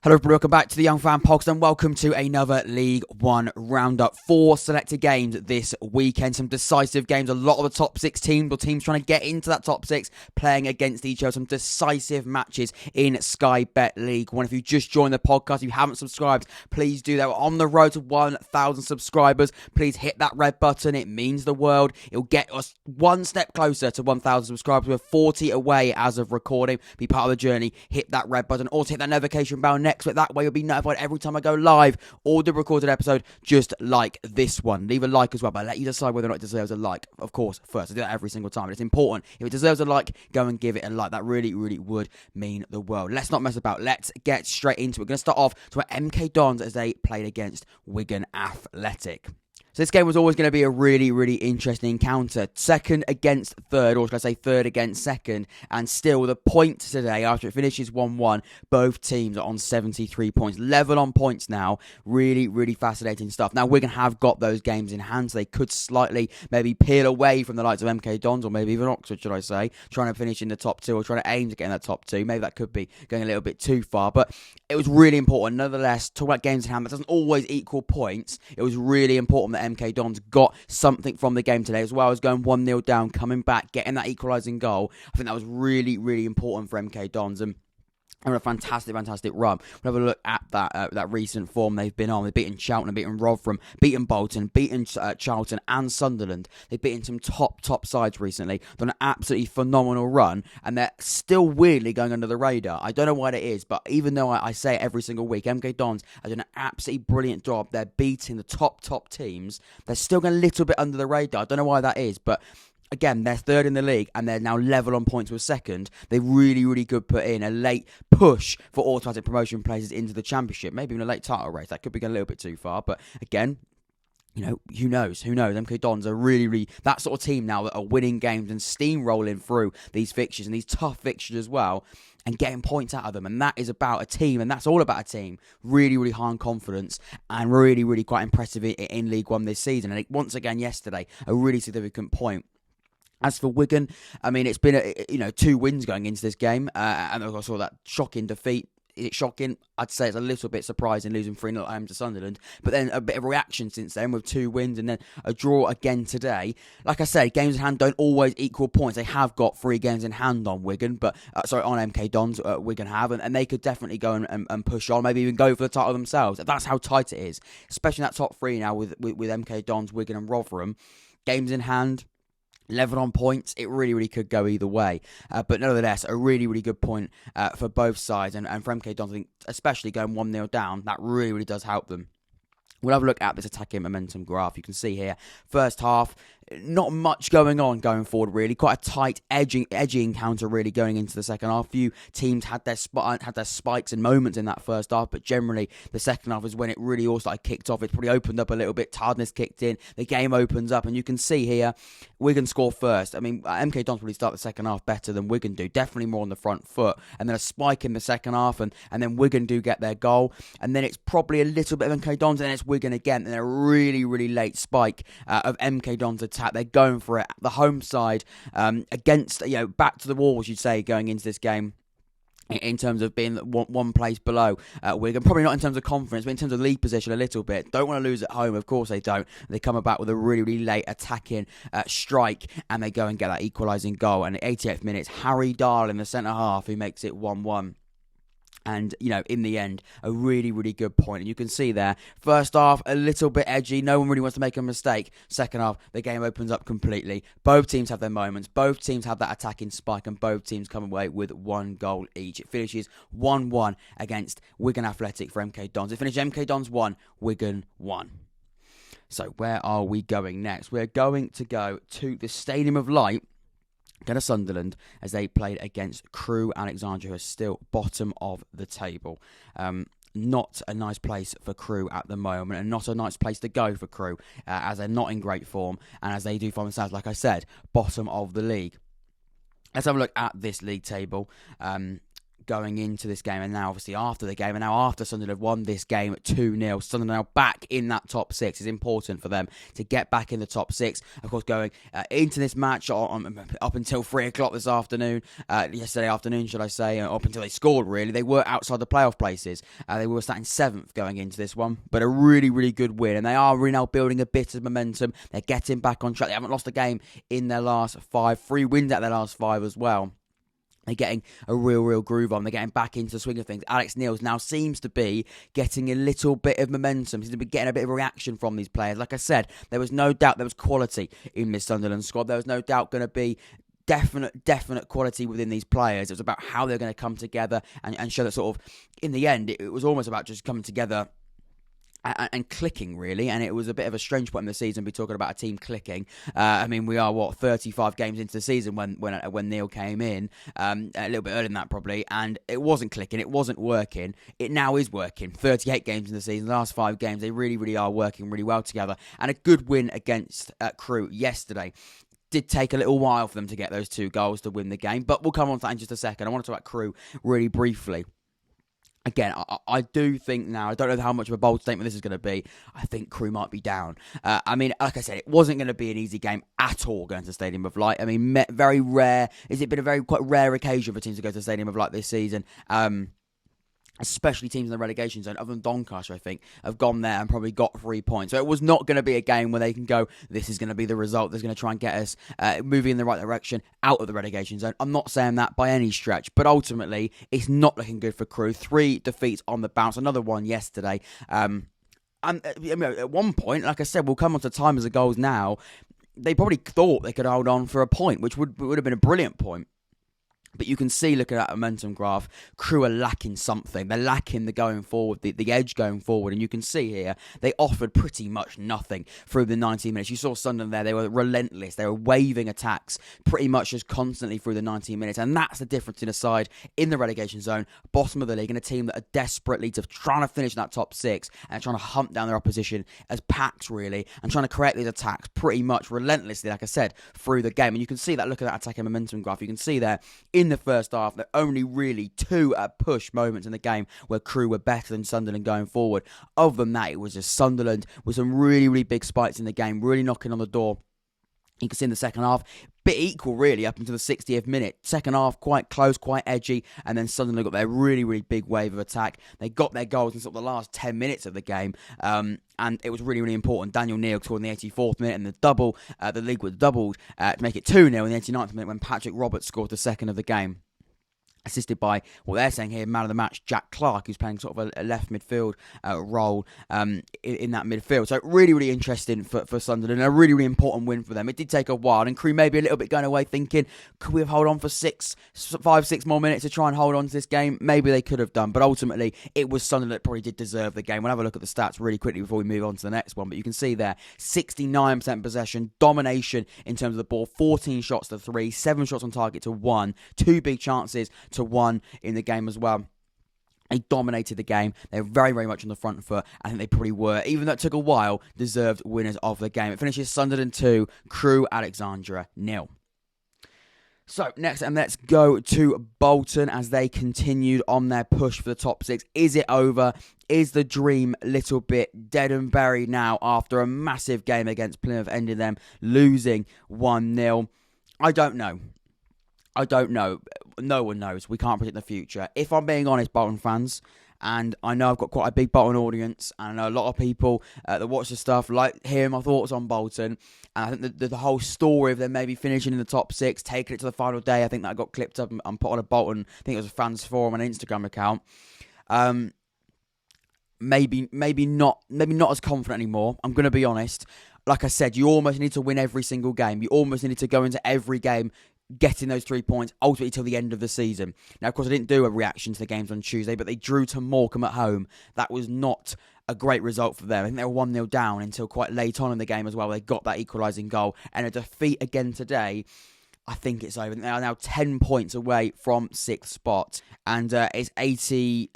Hello everybody, welcome back to the Young Fan Podcast and welcome to another League One roundup. 4 selected games this weekend, some decisive games. A lot of the top 6 teams or teams trying to get into that top 6 playing against each other. Some decisive matches in Sky Bet League One. If you just joined the podcast, if you haven't subscribed, please do that. We're on the road to 1,000 subscribers. Please hit that red button. It means the world. It'll get us one step closer to 1,000 subscribers. We're 40 away as of recording. Be part of the journey. Hit that red button. Also hit that notification bell next. But that way you'll be notified every time I go live or the recorded episode, just like this one. Leave a like as well, but I'll let you decide whether or not it deserves a like, of course, first. I do that every single time, but it's important. If it deserves a like, go and give it a like. That really, really would mean the world. Let's not mess about. Let's get straight into it. We're going to start off to our MK Dons as they played against Wigan Athletic. So this game was always going to be a really, really interesting encounter. Second against third, or should I say third against second. And still, the points today, after it finishes 1-1, both teams are on 73 points. Level on points now. Really, really fascinating stuff. Now, Wigan have got those games in hand, so they could slightly maybe peel away from the likes of MK Dons, or maybe even Oxford, should I say, trying to finish in the top 2, or trying to aim to get in that top 2. Maybe that could be going a little bit too far, but it was really important. Nonetheless, talk about games in hand, that doesn't always equal points. It was really important that MK Dons got something from the game today, as well as going 1-0 down, coming back, getting that equalising goal. I think that was really, really important for MK Dons, and a fantastic run. We'll have a look at that recent form they've been on. They've beaten Cheltenham, beaten Rotherham, beaten Bolton, beaten Charlton and Sunderland. They've beaten some top sides recently. Done an absolutely phenomenal run, and they're still weirdly going under the radar. I don't know why that is, but even though I say it every single week, MK Dons are doing an absolutely brilliant job. They're beating the top teams. They're still going a little bit under the radar. I don't know why that is, but again, they're third in the league and they're now level on points with second. They really, really could put in a late push for automatic promotion places into the Championship. Maybe even a late title race. That could be going a little bit too far. But again, you know, who knows? MK Dons are really, really that sort of team now that are winning games and steamrolling through these fixtures and these tough fixtures as well, and getting points out of them. And that is about a team, and that's all about a team. Really, really high on confidence and really, really quite impressive in League One this season. And once again yesterday, a really significant point. As for Wigan, I mean, it's been 2 wins going into this game, and I saw that shocking defeat. Is it shocking? I'd say it's a little bit surprising losing 3-0 at home to Sunderland, but then a bit of reaction since then with 2 wins and then a draw again today. Like I said, games in hand don't always equal points. They have got 3 games in hand on Wigan, on MK Dons, Wigan have, and they could definitely go and push on, maybe even go for the title themselves. That's how tight it is, especially in that top 3 now with MK Dons, Wigan and Rotherham. Games in hand, level on points, it really, really could go either way. But nevertheless, a really, really good point for both sides. And for MK Dons, I think, especially going 1-0 down, that really, really does help them. We'll have a look at this attacking momentum graph. You can see here, first half, not much going on going forward, really. Quite a tight, edgy encounter, really, going into the second half. Few teams had their spikes and moments in that first half, but generally, the second half is when it really all started kicked off. It's probably opened up a little bit. Tiredness kicked in. The game opens up, and you can see here, Wigan score first. I mean, MK Dons probably start the second half better than Wigan do. Definitely more on the front foot. And then a spike in the second half, and then Wigan do get their goal. And then it's probably a little bit of MK Dons, and then it's Wigan again. And a really, really late spike of MK Dons attack. They're going for it. The home side against, back to the wall, as you'd say, going into this game. In terms of being one place below Wigan, probably not in terms of confidence, but in terms of league position a little bit. Don't want to lose at home, of course they don't. They come about with a really, really late attacking strike, and they go and get that equalising goal. And at 88th minute, Harry Dahl in the centre half who makes it 1-1. And, in the end, a really, really good point. And you can see there, first half, a little bit edgy. No one really wants to make a mistake. Second half, the game opens up completely. Both teams have their moments. Both teams have that attacking spike. And both teams come away with 1 goal each. It finishes 1-1 against Wigan Athletic for MK Dons. It finished MK Dons 1, Wigan 1. So where are we going next? We're going to go to the Stadium of Light. Go to Sunderland as they played against Crewe Alexandra, who are still bottom of the table. Not a nice place for Crewe at the moment, and not a nice place to go for Crewe, as they're not in great form, and as they do find themselves, like I said, bottom of the league. Let's have a look at this league table. going into this game, and now obviously after the game, and now after Sunderland won this game 2-0, Sunderland now back in that top six. It's important for them to get back in the top six. Of course, going into this match up until 3 o'clock this afternoon, yesterday afternoon, should I say, up until they scored, really, they were outside the playoff places. They were starting 7th going into this one, but a really, really good win, and they are really now building a bit of momentum. They're getting back on track. They haven't lost a game in their last 5, 3 wins out of their last 5 as well. They're getting a real groove on. They're getting back into the swing of things. Alex Neil's now seems to be getting a little bit of momentum. Seems to be getting a bit of a reaction from these players. Like I said, there was no doubt there was quality in this Sunderland squad. There was no doubt going to be definite quality within these players. It was about how they're going to come together and show that sort of, in the end, it was almost about just coming together and clicking, really, and it was a bit of a strange point in the season to be talking about a team clicking. I mean, we are 35 games into the season when Neil came in, a little bit earlier than that probably, and it wasn't clicking, it wasn't working. It now is working. 38 games in the season, the last 5 games, they really are working really well together, and a good win against Crewe yesterday. Did take a little while for them to get those 2 goals to win the game, but we'll come on to that in just a second. I want to talk about Crewe really briefly. Again, I do think now, I don't know how much of a bold statement this is going to be, I think Crewe might be down. I mean, like I said, it wasn't going to be an easy game at all going to Stadium of Light. I mean, very rare, it's been a quite rare occasion for teams to go to Stadium of Light this season. Especially teams in the relegation zone, other than Doncaster, I think, have gone there and probably got 3 points. So it was not going to be a game where they can go, this is going to be the result that's going to try and get us moving in the right direction out of the relegation zone. I'm not saying that by any stretch, but ultimately, it's not looking good for Crewe. 3 defeats on the bounce, another one yesterday. And at one point, like I said, we'll come on to time as the goals now, they probably thought they could hold on for a point, which would have been a brilliant point. But you can see, look at that momentum graph, Crewe are lacking something. They're lacking the going forward, the edge going forward. And you can see here, they offered pretty much nothing through the 90 minutes. You saw Sunderland there, they were relentless. They were waving attacks pretty much just constantly through the 90 minutes. And that's the difference in a side in the relegation zone, bottom of the league, and a team that are desperately trying to finish in that top 6 and trying to hunt down their opposition as packs, really, and trying to create these attacks pretty much relentlessly, like I said, through the game. And you can see that, look at that attacking momentum graph. You can see there, in the first half, there are only really 2 push moments in the game where Crewe were better than Sunderland going forward. Other than that, it was just Sunderland with some really big spikes in the game, really knocking on the door. You can see in the second half, bit equal really up until the 60th minute. Second half, quite close, quite edgy, and then Sunderland got their really big wave of attack. They got their goals in sort of the last 10 minutes of the game, and it was really important. Daniel Neil scored in the 84th minute, and the league was doubled to make it 2-0 in the 89th minute when Patrick Roberts scored the second of the game. Assisted by what they're saying here, man of the match, Jack Clark, who's playing sort of a left midfield role in that midfield. So really interesting for Sunderland, and a really important win for them. It did take a while, and Crewe maybe a little bit going away thinking, could we have held on for 5-6 more minutes to try and hold on to this game? Maybe they could have done, but ultimately it was Sunderland that probably did deserve the game. We'll have a look at the stats really quickly before we move on to the next one, but you can see there, 69% possession, domination in terms of the ball, 14 shots to 3, 7 shots on target to 1, 2 big chances to 1 in the game as well. They dominated the game. They were very much on the front foot. I think they probably were, even though it took a while, deserved winners of the game. It finishes Sunderland 2, Crewe Alexandra 0. So, next, and let's go to Bolton as they continued on their push for the top 6. Is it over? Is the dream a little bit dead and buried now after a massive game against Plymouth, ending them losing 1-0? I don't know. No one knows. We can't predict the future. If I'm being honest, Bolton fans, and I know I've got quite a big Bolton audience, and I know a lot of people that watch the stuff like hearing my thoughts on Bolton, and I think the whole story of them maybe finishing in the top 6, taking it to the final day, I think that got clipped up and put on a Bolton, I think it was a fans forum on an Instagram account. Maybe not as confident anymore. I'm going to be honest. Like I said, you almost need to win every single game. You almost need to go into every game getting those 3 points ultimately till the end of the season. Now, of course, I didn't do a reaction to the games on Tuesday, but they drew to Morecambe at home. That was not a great result for them. I think they were 1-0 down until quite late on in the game as well. They got that equalising goal, and a defeat again today. I think it's over. They are now 10 points away from 6th spot. And it's 80...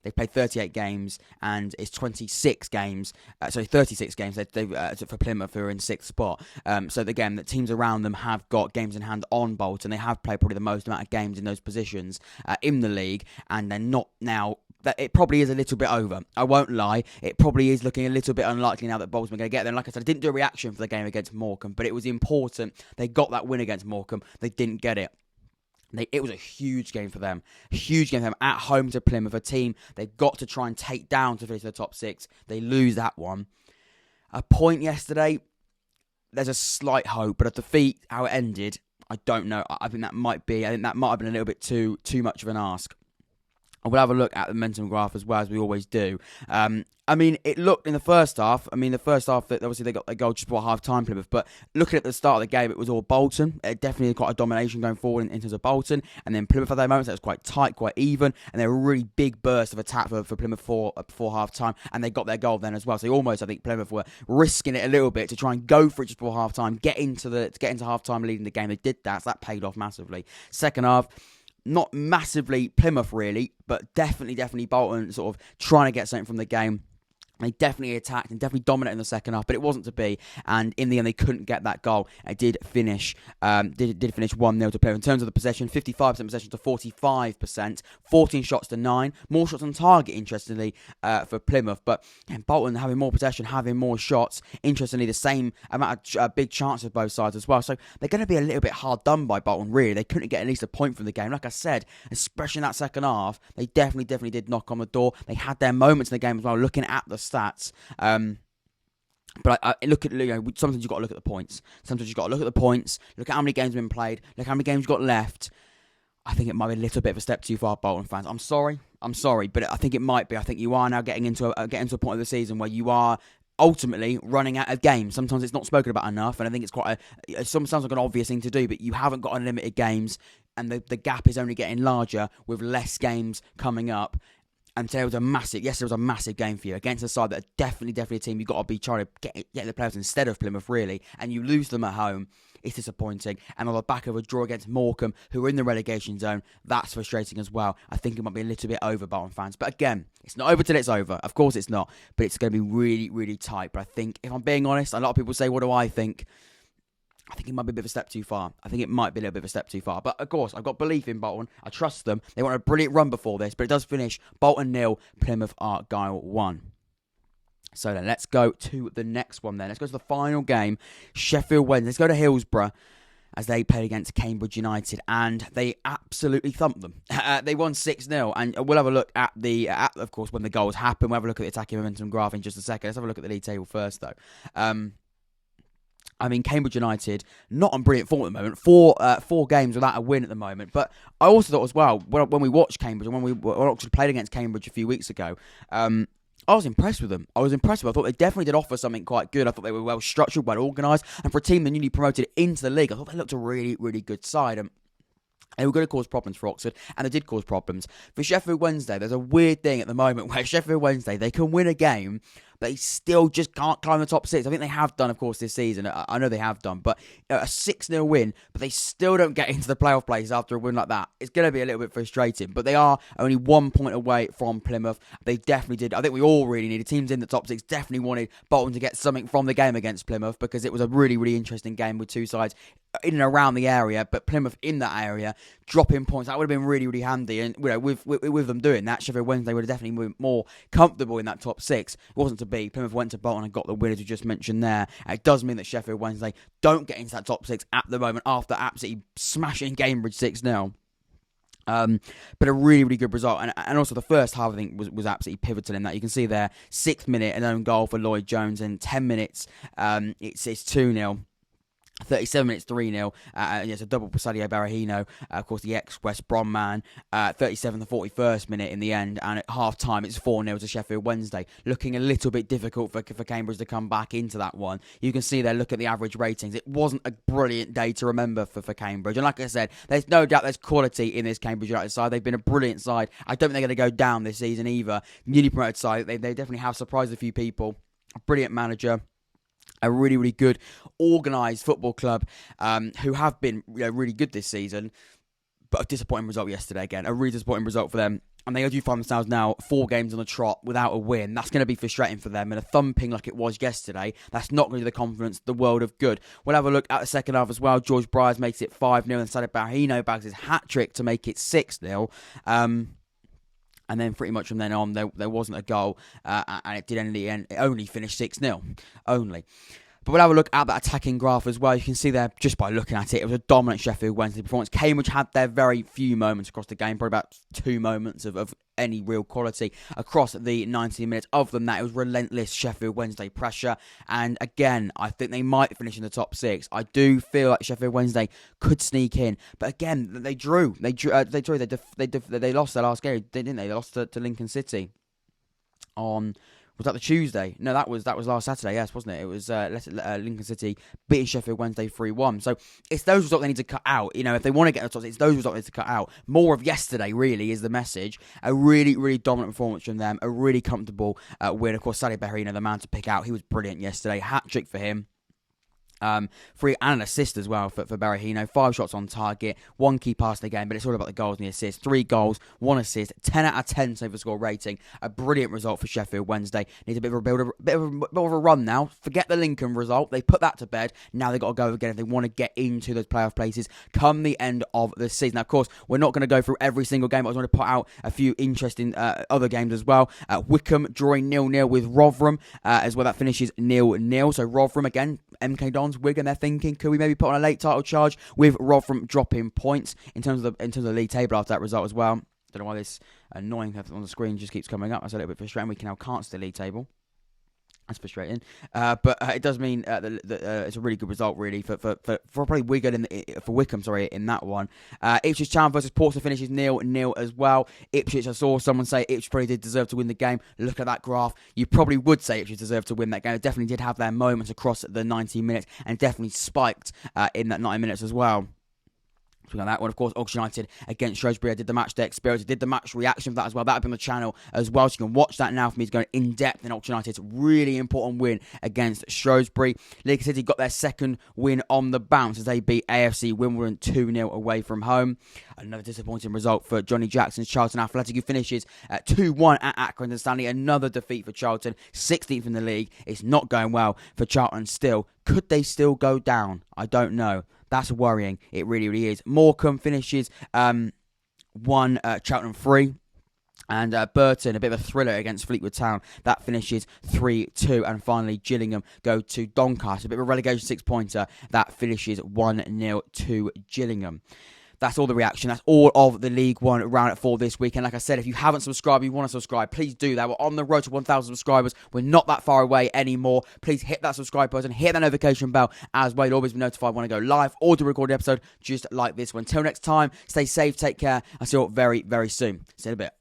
They've played 38 games, and it's 36 games. 36 games for Plymouth, who are in 6th spot. So again, the teams around them have got games in hand on Bolton. They have played probably the most amount of games in those positions in the league, and they're not now. It probably is a little bit over. I won't lie. It probably is looking a little bit unlikely now that Bolton are going to get there. And like I said, I didn't do a reaction for the game against Morecambe, but it was important. They got that win against Morecambe. They didn't get it. It was a huge game for them. Huge game for them at home to Plymouth, a team they've got to try and take down to finish the top 6. They lose that one. A point yesterday, there's a slight hope, but a defeat, how it ended, I don't know. I think that might have been a little bit too much of an ask. I will have a look at the momentum graph as well, as we always do. It looked in the first half. That obviously they got their goal just before half-time, Plymouth. But looking at the start of the game, it was all Bolton. It definitely quite a domination going forward in terms of Bolton. And then Plymouth at their moments, it was quite tight, quite even. And there were a really big burst of attack for Plymouth before half-time. And they got their goal then as well. So almost, I think, Plymouth were risking it a little bit to try and go for it just before half-time, get into half-time leading the game. They did that, so that paid off massively. Second half, not massively Plymouth really, but definitely Bolton sort of trying to get something from the game. They definitely attacked and definitely dominated in the second half, but it wasn't to be. And in the end, they couldn't get that goal. It did finish 1-0 to Plymouth. In terms of the possession, 55% possession to 45%, 14 shots to 9. More shots on target, interestingly, for Plymouth. But Bolton having more possession, having more shots. Interestingly, the same amount of big chances both sides as well. So they're going to be a little bit hard done by Bolton, really. They couldn't get at least a point from the game. Like I said, especially in that second half, they definitely did knock on the door. They had their moments in the game as well, looking at the stats. But I look at, sometimes you've got to look at the points. Look at how many games have been played. Look how many games you've got left. I think it might be a little bit of a step too far, Bolton fans. I'm sorry, but I think it might be. I think you are now getting into a point of the season where you are ultimately running out of games. Sometimes it's not spoken about enough, and I think it's quite sometimes like an obvious thing to do, but you haven't got unlimited games, and the gap is only getting larger with less games coming up. And today was a massive game for you against a side that are definitely a team you've got to be trying to get the players instead of Plymouth, really. And you lose them at home. It's disappointing. And on the back of a draw against Morecambe, who are in the relegation zone, that's frustrating as well. I think it might be a little bit over, Bolton fans. But again, it's not over till it's over. Of course it's not. But it's going to be really tight. But I think, if I'm being honest, a lot of people say, what do I think? I think it might be a bit of a step too far. But of course, I've got belief in Bolton. I trust them. They want a brilliant run before this, but it does finish Bolton 0, Plymouth Argyle 1. So then, let's go to the next one then. Let's go to the final game, Sheffield Wednesday. Let's go to Hillsborough as they played against Cambridge United, and they absolutely thumped them. They won 6-0, and we'll have a look at of course, when the goals happen. We'll have a look at the attacking momentum graph in just a second. Let's have a look at the league table first, though. Cambridge United, not on brilliant form at the moment. Four games without a win at the moment. But I also thought as well, when we watched Cambridge, and when we actually played against Cambridge a few weeks ago, I was impressed with them. I thought they definitely did offer something quite good. I thought they were well structured, well organised. And for a team that newly promoted into the league, I thought they looked a really good side. They were going to cause problems for Oxford, and they did cause problems. For Sheffield Wednesday, there's a weird thing at the moment where Sheffield Wednesday, they can win a game, but they still just can't climb the top 6. I think they have done, of course, this season. I know they have done, but a 6-0 win, but they still don't get into the playoff places after a win like that. It's going to be a little bit frustrating, but they are only 1 point away from Plymouth. They definitely did. I think we all really needed. Teams in the top 6 definitely wanted Bolton to get something from the game against Plymouth, because it was a really interesting game with two sides in and around the area, but Plymouth in that area dropping points, that would have been really handy. And with them doing that, Sheffield Wednesday would have definitely been more comfortable in that top 6. It wasn't to be. Plymouth went to Bolton and got the win, as we just mentioned there. And it does mean that Sheffield Wednesday don't get into that top 6 at the moment after absolutely smashing Cambridge 6-0. But a really good result, and also the first half I think was absolutely pivotal in that. You can see there, 6th minute, an own goal for Lloyd Jones, and 10 minutes it's 2-0. 37 minutes, 3-0. It's a double for Sadio Barahino, of course, the ex-West Brom man. 37 the 41st minute in the end, and at half-time, it's 4-0 to Sheffield Wednesday. Looking a little bit difficult for Cambridge to come back into that one. You can see there, look at the average ratings. It wasn't a brilliant day to remember for Cambridge. And like I said, there's no doubt there's quality in this Cambridge United side. They've been a brilliant side. I don't think they're going to go down this season either. Newly promoted side, they definitely have surprised a few people. A brilliant manager. A really, really good, organised football club who have been really good this season, but a disappointing result yesterday again. A really disappointing result for them. And they do find themselves now 4 games on the trot without a win. That's going to be frustrating for them. And a thumping like it was yesterday, that's not going to be the confidence, the world of good. We'll have a look at the second half as well. George Bryars makes it 5-0 and Sadio Berahino bags his hat-trick to make it 6-0. And then pretty much from then on, there wasn't a goal. And it did end the end. It only finished 6-0. Only. But we'll have a look at that attacking graph as well. You can see there, just by looking at it, it was a dominant Sheffield Wednesday performance. Cambridge had their very few moments across the game, probably about 2 moments of any real quality across the 90 minutes. Other than that, it was relentless Sheffield Wednesday pressure. And again, I think they might finish in the top 6. I do feel like Sheffield Wednesday could sneak in. But again, they drew. They lost their last game, didn't they? They lost to Lincoln City on... Was that the Tuesday? No, that was last Saturday, yes, wasn't it? It was Lincoln City beating Sheffield Wednesday 3-1. So it's those results they need to cut out. If they want to get the top, it's those results they need to cut out. More of yesterday, really, is the message. A really, really dominant performance from them. A really comfortable win. Of course, Sadio Berahino, the man to pick out. He was brilliant yesterday. Hat-trick for him. 3 and an assist as well for Berahino. 5 shots on target, 1 key pass in the game, but it's all about the goals and the assists. 3 goals, 1 assist, 10 out of 10 save for score rating. A brilliant result for Sheffield Wednesday. Needs a bit of a run now. Forget the Lincoln result. They put that to bed. Now they've got to go again if they want to get into those playoff places come the end of the season. Now, of course, we're not going to go through every single game, but I just want to put out a few interesting other games as well. Wycombe drawing 0-0 with Rotherham as well. That finishes 0-0. So Rotherham again, MK Dons, Wigan, they're thinking, could we maybe put on a late title charge with Rotherham dropping points in terms of the league table after that result as well. Don't know why this annoying thing on the screen just keeps coming up. That's a little bit frustrating. We can now can't see the league table. That's frustrating. But it does mean that it's a really good result, really, for probably Wigan for Wycombe, in that one. Ipswich Town versus Portsmouth finishes 0-0 as well. Ipswich, I saw someone say Ipswich probably did deserve to win the game. Look at that graph. You probably would say Ipswich deserved to win that game. It definitely did have their moments across the 90 minutes and definitely spiked in that 90 minutes as well. So that one, of course, Oxford United against Shrewsbury. I did the match day experience. I did the match reaction for that as well. That'll be on the channel as well. So you can watch that now for me to go in depth in Oxford United's really important win against Shrewsbury. Lincoln City got their second win on the bounce as they beat AFC Wimbledon 2-0 away from home. Another disappointing result for Johnny Jackson's Charlton Athletic, who finishes at 2-1 at Accrington Stanley. Another defeat for Charlton, 16th in the league. It's not going well for Charlton still. Could they still go down? I don't know. That's worrying. It really, really is. Morecambe finishes 1, Cheltenham 3. And Burton, a bit of a thriller against Fleetwood Town. That finishes 3-2. And finally, Gillingham go to Doncaster. A bit of a relegation 6-pointer. That finishes 1-0 to Gillingham. That's all the reaction. That's all of the League One roundup for this week. And like I said, if you haven't subscribed, you want to subscribe, please do that. We're on the road to 1,000 subscribers. We're not that far away anymore. Please hit that subscribe button, hit that notification bell as well. You'll always be notified when I go live or to record an episode just like this one. Until next time, stay safe, take care. I'll see you all very, very soon. See you in a bit.